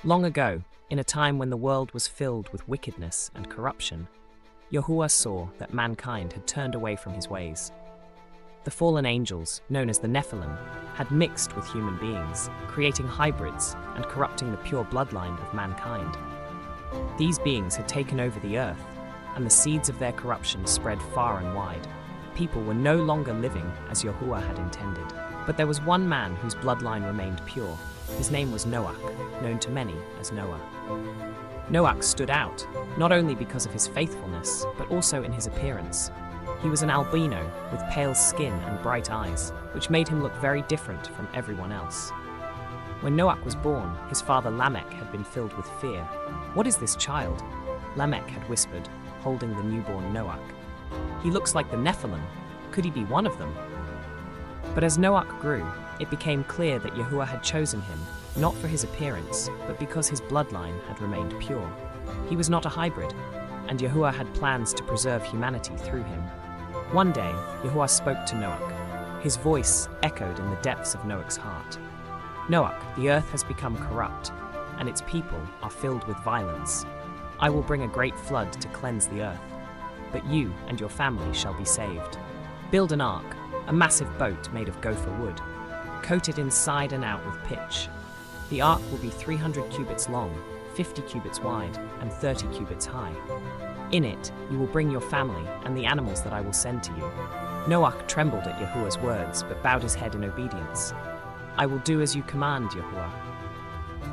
Long ago, in a time when the world was filled with wickedness and corruption, Yahuah saw that mankind had turned away from his ways. The fallen angels, known as the Nephilim, had mixed with human beings, creating hybrids and corrupting the pure bloodline of mankind. These beings had taken over the earth, and the seeds of their corruption spread far and wide. People were no longer living as Yahuah had intended. But there was one man whose bloodline remained pure. His name was Noach, known to many as Noah. Noach stood out, not only because of his faithfulness, but also in his appearance. He was an albino with pale skin and bright eyes, which made him look very different from everyone else. When Noach was born, his father Lamech had been filled with fear. "What is this child?" Lamech had whispered, holding the newborn Noach. "He looks like the Nephilim. Could he be one of them?" But as Noach grew, it became clear that Yahuah had chosen him, not for his appearance, but because his bloodline had remained pure. He was not a hybrid, and Yahuah had plans to preserve humanity through him. One day, Yahuah spoke to Noach. His voice echoed in the depths of Noach's heart. "Noach, the earth has become corrupt, and its people are filled with violence. I will bring a great flood to cleanse the earth, but you and your family shall be saved. Build an ark, a massive boat made of gopher wood, coated inside and out with pitch. The ark will be 300 cubits long, 50 cubits wide, and 30 cubits high. In it, you will bring your family and the animals that I will send to you." Noach trembled at Yahuah's words, but bowed his head in obedience. "I will do as you command, Yahuah."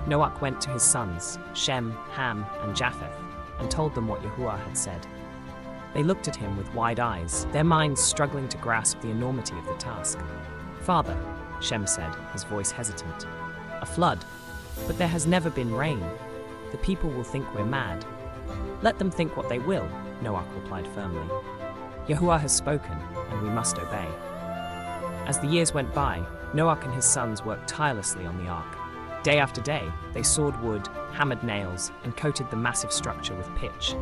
Noach went to his sons, Shem, Ham, and Japheth, and told them what Yahuah had said. They looked at him with wide eyes, their minds struggling to grasp the enormity of the task. "Father," Shem said, his voice hesitant, "a flood, but there has never been rain. The people will think we're mad." "Let them think what they will," Noach replied firmly. "Yahuah has spoken, and we must obey." As the years went by, Noach and his sons worked tirelessly on the ark. Day after day, they sawed wood, hammered nails, and coated the massive structure with pitch.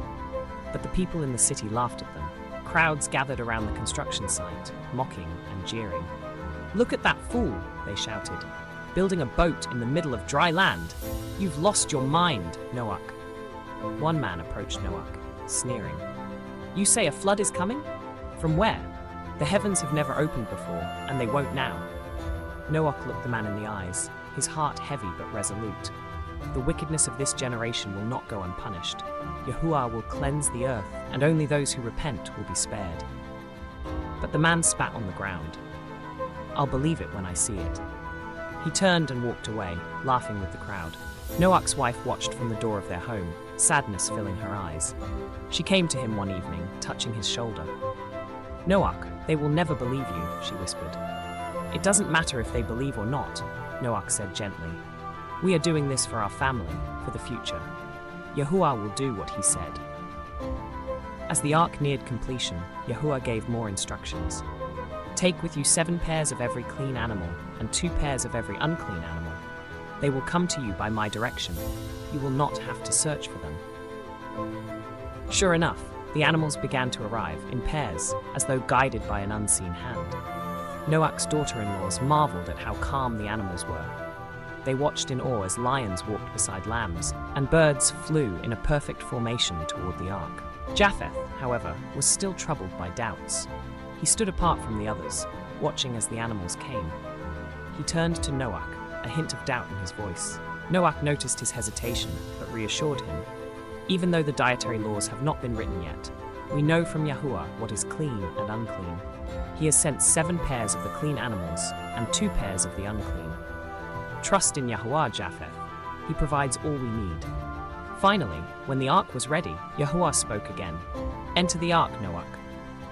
But the people in the city laughed at them. Crowds gathered around the construction site, mocking and jeering. "Look at that fool," they shouted, "building a boat in the middle of dry land. You've lost your mind, Noach." One man approached Noach, sneering. "You say a flood is coming? From where? The heavens have never opened before, and they won't now." Noach looked the man in the eyes, his heart heavy but resolute. The wickedness of this generation will not go unpunished. Yahuah will cleanse the earth, and only those who repent will be spared. But the man spat on the ground. "I'll believe it when I see it." He turned and walked away, laughing with the crowd. Noach's wife watched from the door of their home, sadness filling her eyes. She came to him one evening, touching his shoulder. "Noach, they will never believe you," she whispered. "It doesn't matter if they believe or not," Noach said gently. "We are doing this for our family, for the future. Yahuah will do what he said." As the ark neared completion, Yahuah gave more instructions. "Take with you 7 pairs of every clean animal and 2 pairs of every unclean animal. They will come to you by my direction. You will not have to search for them." Sure enough, the animals began to arrive in pairs, as though guided by an unseen hand. Noach's daughter-in-laws marveled at how calm the animals were. They watched in awe as lions walked beside lambs, and birds flew in a perfect formation toward the ark. Japheth, however, was still troubled by doubts. He stood apart from the others, watching as the animals came. He turned to Noach, a hint of doubt in his voice. Noach noticed his hesitation, but reassured him. "Even though the dietary laws have not been written yet, we know from Yahuah what is clean and unclean. He has sent 7 pairs of the clean animals and 2 pairs of the unclean. Trust in Yahuah, Japheth. He provides all we need." Finally, when the ark was ready, Yahuah spoke again. "Enter the ark, Noach.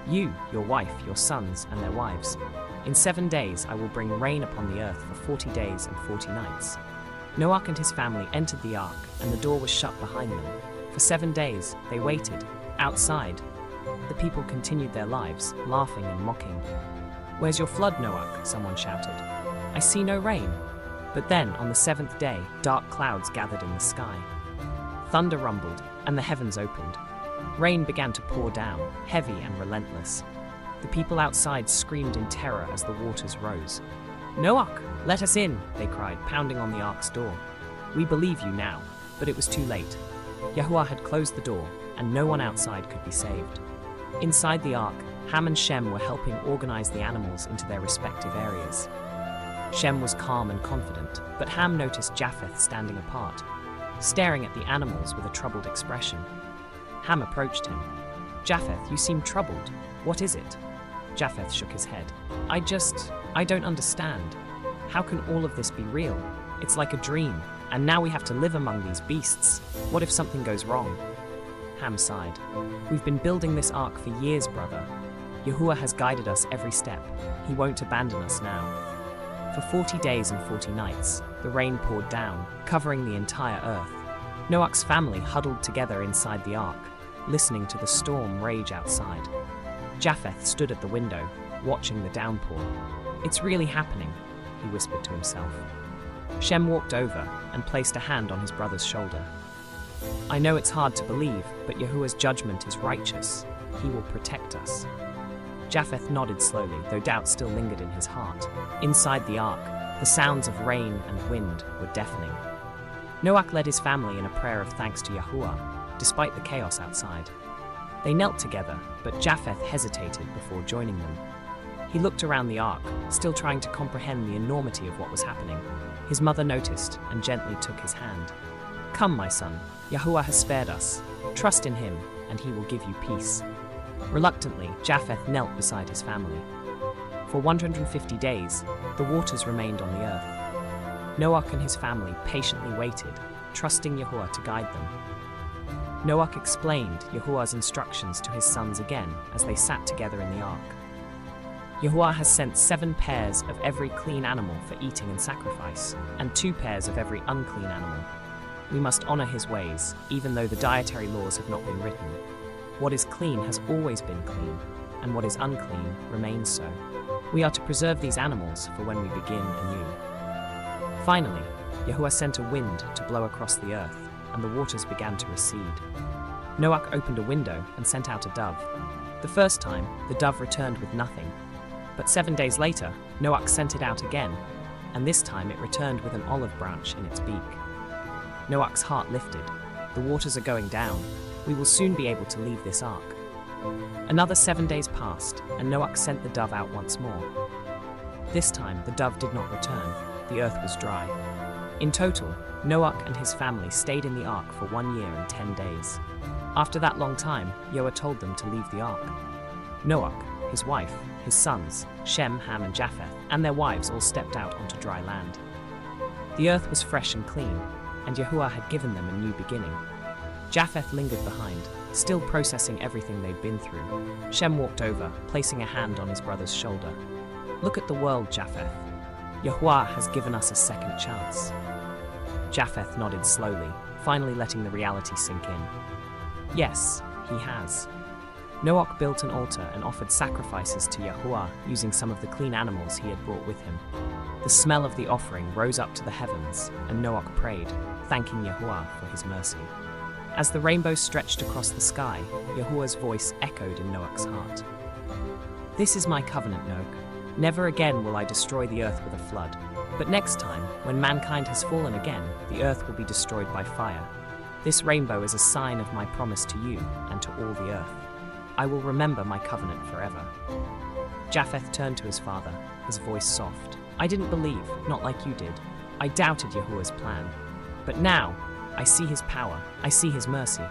You, your wife, your sons, and their wives. In 7 days I will bring rain upon the earth for 40 days and 40 nights." Noach and his family entered the ark, and the door was shut behind them. For 7 days, they waited, outside. The people continued their lives, laughing and mocking. "Where's your flood, Noach?" someone shouted. "I see no rain." But then, on the 7th day, dark clouds gathered in the sky. Thunder rumbled, and the heavens opened. Rain began to pour down, heavy and relentless. The people outside screamed in terror as the waters rose. "Noach, let us in," they cried, pounding on the ark's door. "We believe you now," but it was too late. Yahuah had closed the door, and no one outside could be saved. Inside the ark, Ham and Shem were helping organize the animals into their respective areas. Shem was calm and confident, but Ham noticed Japheth standing apart, staring at the animals with a troubled expression. Ham approached him. "Japheth, you seem troubled. What is it?" Japheth shook his head. I don't understand. How can all of this be real? It's like a dream, and now we have to live among these beasts. What if something goes wrong?" Ham sighed. "We've been building this ark for years, brother. Yahuah has guided us every step. He won't abandon us now." For 40 days and 40 nights, the rain poured down, covering the entire earth. Noach's family huddled together inside the ark, listening to the storm rage outside. Japheth stood at the window, watching the downpour. "It's really happening," he whispered to himself. Shem walked over and placed a hand on his brother's shoulder. "I know it's hard to believe, but Yahuah's judgment is righteous. He will protect us." Japheth nodded slowly, though doubt still lingered in his heart. Inside the ark, the sounds of rain and wind were deafening. Noach led his family in a prayer of thanks to Yahuah, despite the chaos outside. They knelt together, but Japheth hesitated before joining them. He looked around the ark, still trying to comprehend the enormity of what was happening. His mother noticed and gently took his hand. "Come, my son, Yahuah has spared us. Trust in him, and he will give you peace." Reluctantly, Japheth knelt beside his family. For 150 days, the waters remained on the earth. Noach and his family patiently waited, trusting Yahuah to guide them. Noach explained Yahuah's instructions to his sons again as they sat together in the ark. Yahuah has sent 7 pairs of every clean animal for eating and sacrifice, and 2 pairs of every unclean animal. We must honor his ways, even though the dietary laws have not been written. What is clean has always been clean, and what is unclean remains so. We are to preserve these animals for when we begin anew. Finally, Yahuah sent a wind to blow across the earth, and the waters began to recede. Noach opened a window and sent out a dove. The first time, the dove returned with nothing. But 7 days later, Noach sent it out again, and this time it returned with an olive branch in its beak. Noach's heart lifted. The waters are going down. We will soon be able to leave this ark. Another 7 days passed, and Noach sent the dove out once more. This time, the dove did not return. The earth was dry. In total, Noach and his family stayed in the ark for 1 year and 10 days. After that long time, Yahuah told them to leave the ark. Noach, his wife, his sons, Shem, Ham, and Japheth, and their wives all stepped out onto dry land. The earth was fresh and clean, and Yahuah had given them a new beginning. Japheth lingered behind, still processing everything they'd been through. Shem walked over, placing a hand on his brother's shoulder. "Look at the world, Japheth. Yahuah has given us a second chance." Japheth nodded slowly, finally letting the reality sink in. Yes, he has. Noach built an altar and offered sacrifices to Yahuah using some of the clean animals he had brought with him. The smell of the offering rose up to the heavens, and Noach prayed, thanking Yahuah for his mercy. As the rainbow stretched across the sky, Yahuah's voice echoed in Noach's heart. "This is my covenant, Noach. Never again will I destroy the earth with a flood. But next time, when mankind has fallen again, the earth will be destroyed by fire. This rainbow is a sign of my promise to you and to all the earth. I will remember my covenant forever." Japheth turned to his father, his voice soft. "I didn't believe, not like you did. I doubted Yahuah's plan. But now, I see his power, I see his mercy."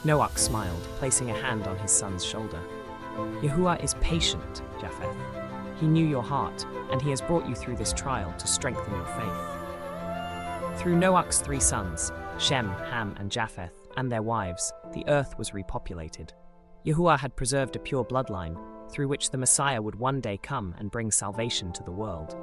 Noach smiled, placing a hand on his son's shoulder. "Yahuah is patient, Japheth. He knew your heart, and he has brought you through this trial to strengthen your faith." Through Noach's 3 sons, Shem, Ham, and Japheth, and their wives, the earth was repopulated. Yahuah had preserved a pure bloodline, through which the Messiah would one day come and bring salvation to the world.